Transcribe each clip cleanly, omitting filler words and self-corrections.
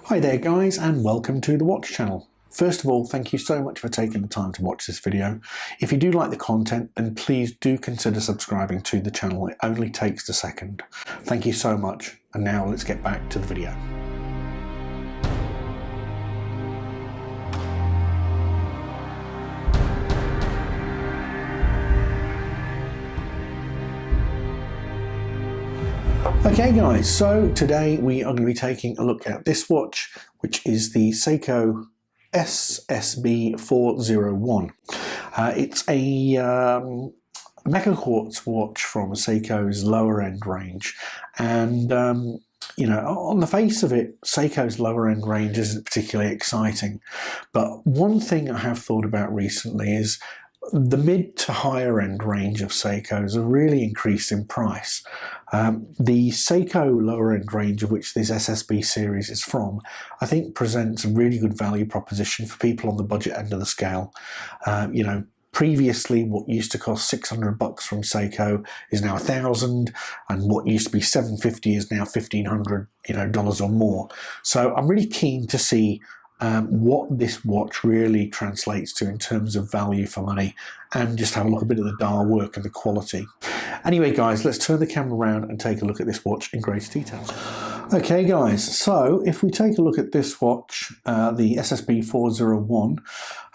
Hi there guys, and welcome to the Watch channel. First of all, thank you so much for taking the time to watch this video. If you do like the content, then please do consider subscribing to the channel. It only takes a second. Thank you so much, and now let's get back to the video. Okay guys, so today we are going to be taking a look at this watch, which is the Seiko SSB401. It's a Mecha-Quartz watch from Seiko's lower end range, and you know, on the face of it, Seiko's lower end range isn't particularly exciting, but one thing I have thought about recently is the mid to higher end range of Seiko's have really increased in price. The Seiko lower end range, of which this SSB series is from, I think presents a really good value proposition for people on the budget end of the scale. You know, previously what used to cost $600 from Seiko is now $1,000, and what used to be $750 is now $1,500 dollars or more. So I'm really keen to see what this watch really translates to in terms of value for money, and just have a look a bit at the dial work and the quality. Anyway guys, let's turn the camera around and take a look at this watch in greater detail. Okay guys, so if we take a look at this watch, the SSB401,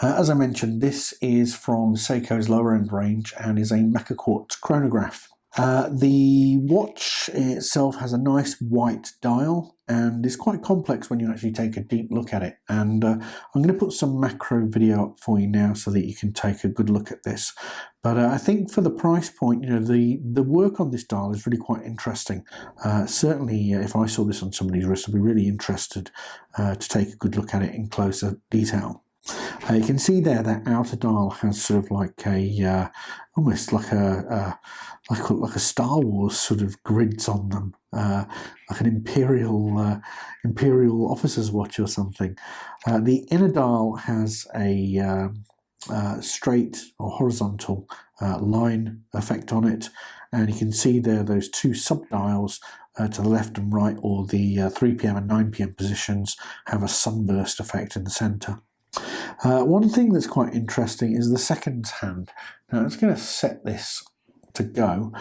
as I mentioned, this is from Seiko's lower end range and is a Mecha-Quartz chronograph. The watch itself has a nice white dial and is quite complex when you actually take a deep look at it, and I'm going to put some macro video up for you now so that you can take a good look at this. But I think for the price point, you know, the work on this dial is really quite interesting. Certainly if I saw this on somebody's wrist, I'd be really interested to take a good look at it in closer detail. You can see there that outer dial has sort of like a almost like a Star Wars sort of grids on them, like an imperial officer's watch or something. The inner dial has a straight or horizontal line effect on it, and you can see there those two sub dials to the left and right, or the 3 p.m. and 9 p.m. positions, have a sunburst effect in the center. One thing that's quite interesting is the seconds hand. Now I'm just going to set this to go,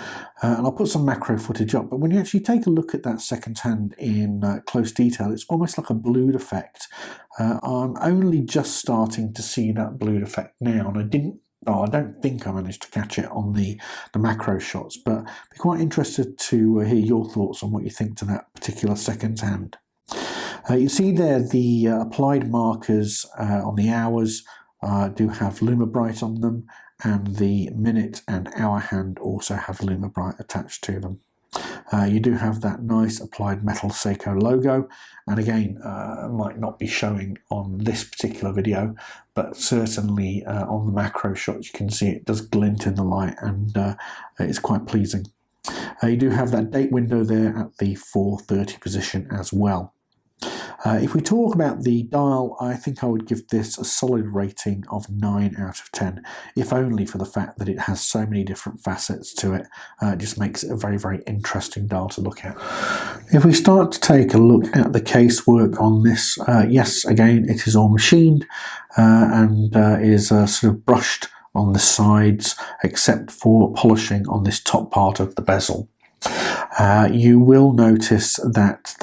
and I'll put some macro footage up, but when you actually take a look at that seconds hand in close detail, it's almost like a blued effect. I'm only just starting to see that blued effect now, and I don't think I managed to catch it on the macro shots, but I'd be quite interested to hear your thoughts on what you think to that particular seconds hand. You see there the applied markers on the hours do have LumiBright on them, and the minute and hour hand also have LumiBright attached to them. You do have that nice applied metal Seiko logo, and again, might not be showing on this particular video, but certainly on the macro shots you can see it does glint in the light, and it's quite pleasing. You do have that date window there at the 4:30 position as well. If we talk about the dial, I think I would give this a solid rating of 9 out of 10, if only for the fact that it has so many different facets to it. It just makes it a very, very interesting dial to look at. If we start to take a look at the casework on this, yes, again, it is all machined and is sort of brushed on the sides, except for polishing on this top part of the bezel. You will notice that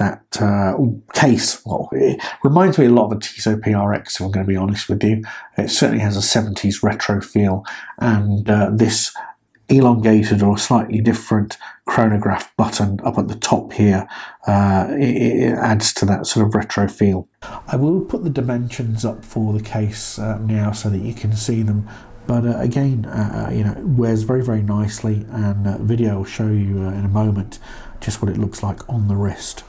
case, well, it reminds me a lot of a Tissot PRX, if I'm going to be honest with you. It certainly has a 70s retro feel, and this elongated or slightly different chronograph button up at the top here, it adds to that sort of retro feel. I will put the dimensions up for the case now so that you can see them. But again, you know, it wears very, very nicely, and video will show you in a moment just what it looks like on the wrist.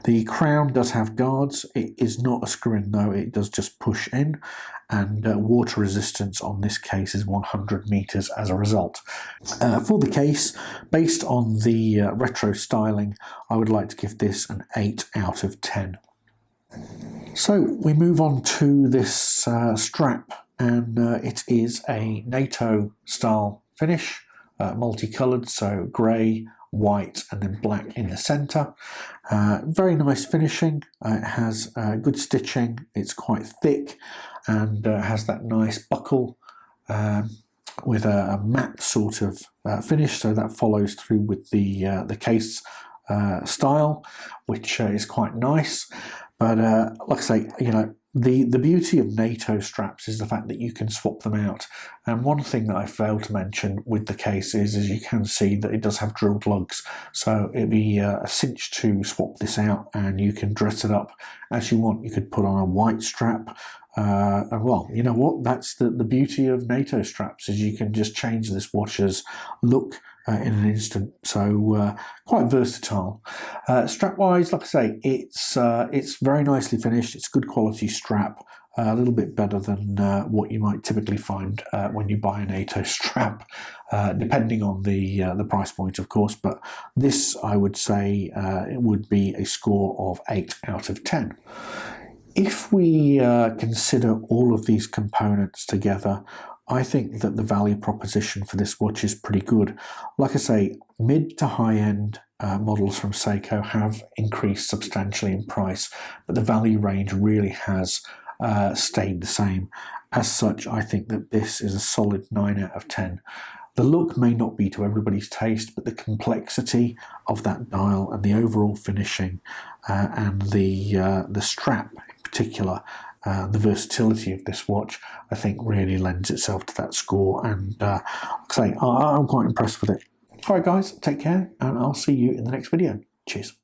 The crown does have guards. It is not a screw-in though, it does just push in, and water resistance on this case is 100 meters as a result. For the case, based on the retro styling, I would like to give this an 8 out of 10. So we move on to this strap, and it is a NATO style finish, multicoloured, so grey, white and then black in the centre. Very nice finishing. It has good stitching. It's quite thick and has that nice buckle with a matte sort of finish, so that follows through with the case style, which is quite nice. But like I say, you know, the beauty of NATO straps is the fact that you can swap them out. And one thing that I failed to mention with the case is, as you can see, that it does have drilled lugs. So it'd be a cinch to swap this out, and you can dress it up as you want. You could put on a white strap. And well, you know what? That's the beauty of NATO straps, is you can just change this watch's look in an instant. So quite versatile. Strap-wise, like I say, it's very nicely finished. It's good quality strap. A little bit better than what you might typically find when you buy a NATO strap, depending on the price point, of course. But this, I would say, it would be a score of 8 out of 10. If we consider all of these components together, I think that the value proposition for this watch is pretty good. Like I say, mid to high-end models from Seiko have increased substantially in price, but the value range really has stayed the same. As such, I think that this is a solid 9 out of 10. The look may not be to everybody's taste, but the complexity of that dial and the overall finishing and the strap in particular, the versatility of this watch, I think really lends itself to that score. And like I say, I'm quite impressed with it. Alright guys, take care, and I'll see you in the next video. Cheers.